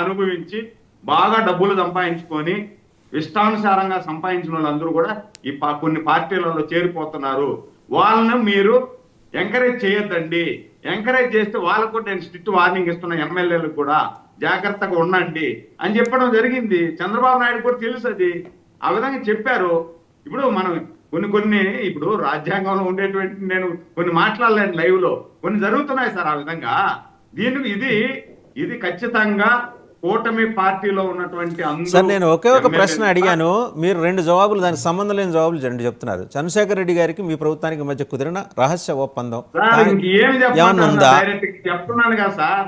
అనుభవించి బాగా డబ్బులు సంపాదించుకొని ఇష్టానుసారంగా సంపాదించిన వాళ్ళందరూ కూడా ఈ కొన్ని పార్టీలలో చేరిపోతున్నారు. వాళ్ళని మీరు ఎంకరేజ్ చేయొద్దండి. ఎంకరేజ్ చేస్తే వాళ్ళకు కూడా నేను స్ట్రిక్ట్ వార్నింగ్ ఇస్తున్నా, ఎమ్మెల్యేలకు కూడా జాగ్రత్తగా ఉండండి అని చెప్పడం జరిగింది. చంద్రబాబు నాయుడు కూడా తెలుసు అది, ఆ విధంగా చెప్పారు. ఇప్పుడు మనం కొన్ని ఇప్పుడు రాజ్యాంగంలో ఉండేటువంటి నేను కొన్ని మాట్లాడలేను లైవ్ లో, కొన్ని జరుగుతున్నాయి సార్ ఆ విధంగా. దీనికి ఇది ఖచ్చితంగా కూటమి పార్టీలో ఉన్నటువంటి సార్, నేను ఒకే ఒక ప్రశ్న అడిగాను, మీరు 2 జవాబులు దానికి సంబంధం లేని జవాబులు 2 చెప్తున్నారు. చంద్రశేఖర్ రెడ్డి గారికి మీ ప్రభుత్వానికి మధ్య కుదిరిన రహస్య ఒప్పందం ఏమన్నా ఉందా? చెప్తున్నాను కదా సార్,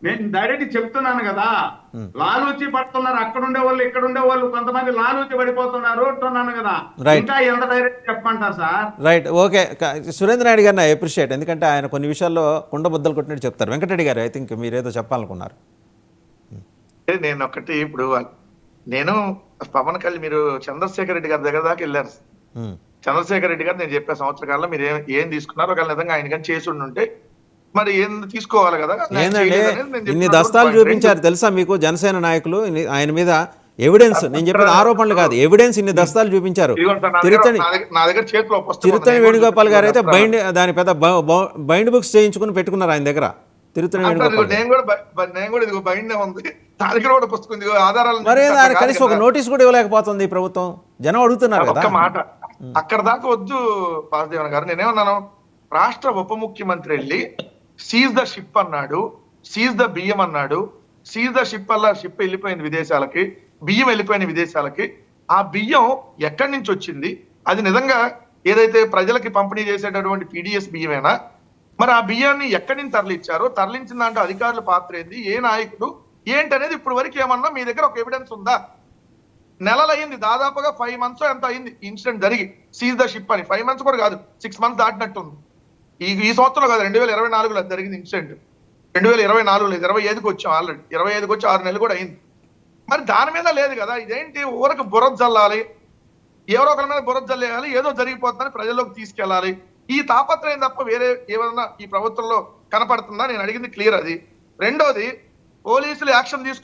నేను డైరెక్ట్ చెప్తున్నాను కదా. లాలూచి పడుతున్నారు, అక్కడ ఉండే వాళ్ళు ఇక్కడ ఉండే వాళ్ళు కొంతమంది లాలూచి పడిపోతున్నారు అంటున్నాను కదా. ఇంకా ఎంత డైరెక్ట్ చెప్పంటారు sir? Right, okay. Surendra Naidu గారిని ఐ అప్రిషియేట్, ఎందుకంటే ఆయన కొన్ని విషయాల్లో కుండ బద్దలు కొట్టినట్టు చెప్తారు. వెంకటరెడ్డి గారు, ఐ థింక్ మీరేదో చెప్పాలనుకున్నారు. నేను ఒకటి, ఇప్పుడు నేను పవన్ కళ్యాణ్, మీరు చంద్రశేఖర్ రెడ్డి గారి దగ్గర దాకా వెళ్ళారు. చంద్రశేఖర్ రెడ్డి గారు నేను చెప్పే సంవత్సర కాలంలో మీరు ఏం తీసుకున్నారు, ఒకవేళ నిజంగా ఆయన కానీ చేసి ఉంటే మరి ఏం తీసుకోవాలి కదా. ఏంటంటే ఇన్ని దస్తాలు చూపించారు తెలుసా మీకు జనసేన నాయకులు ఆయన మీద ఎవిడెన్స్, నేను చెప్పేది ఆరోపణలు కాదు, ఎవిడెన్స్ ఇన్ని దస్తాలు చూపించారు. తిరుత్తని వేణుగోపాల్ గారు అయితే దాని పెద్ద బైండ్ బుక్స్ చేయించుకుని పెట్టుకున్నారు ఆయన దగ్గర. తిరుత్తని వేణుగోపాల్ మరి దాని కనీసం ఒక నోటీస్ కూడా ఇవ్వలేకపోతుంది ప్రభుత్వం. జనం అడుగుతున్నారు కదా. మాట అక్కడ దాకా వద్దు వాసుదేవన్ గారు. నేనేమన్నాను, రాష్ట్ర ఉప ముఖ్యమంత్రి వెళ్ళి సీజ్ ద షిప్ అన్నాడు, సీజ్ ద బియ్యం అన్నాడు. సీజ్ ద షిప్ వల్ల షిప్ వెళ్ళిపోయింది విదేశాలకి, బియ్యం వెళ్ళిపోయిన విదేశాలకి. ఆ బియ్యం ఎక్కడి నుంచి వచ్చింది? అది నిజంగా ఏదైతే ప్రజలకి పంపిణీ చేసేటటువంటి పీడిఎస్ బియ్యమేనా? మరి ఆ బియ్యాన్ని ఎక్కడి నుంచి తరలిచ్చారో, తరలించిన దాంట్లో అధికారుల పాత్ర ఏంది, ఏ నాయకుడు ఏంటనేది ఇప్పుడు వరకు ఏమన్నా మీ దగ్గర ఒక ఎవిడెన్స్ ఉందా? నెలలైంది, దాదాపుగా 5 months ఎంత అయింది ఇన్సిడెంట్ జరిగి. సీజ్ ద షిప్ అని 5 months కూడా కాదు, 6 months దాటినట్టుంది. ఈ సంవత్సరం కాదు, 2024లో జరిగింది ఇన్సిడెంట్. 2024లో 25కి వచ్చాం, ఆల్రెడీ 25కి వచ్చి 6 నెలలు కూడా అయింది. మరి దాని మీద లేదు కదా. ఇదేంటి ఊరకు బురద జల్లాలి, ఎవరో ఒకరి మీద బురద జల్లేయాలి, ఏదో జరిగిపోతుందని ప్రజల్లోకి తీసుకెళ్లాలి. ఈ తాపత్రయం తప్ప వేరే ఏమన్నా ఈ ప్రభుత్వంలో కనపడుతుందా? నేను అడిగింది క్లియర్ అది. రెండోది, పోలీసులు యాక్షన్ తీసుకు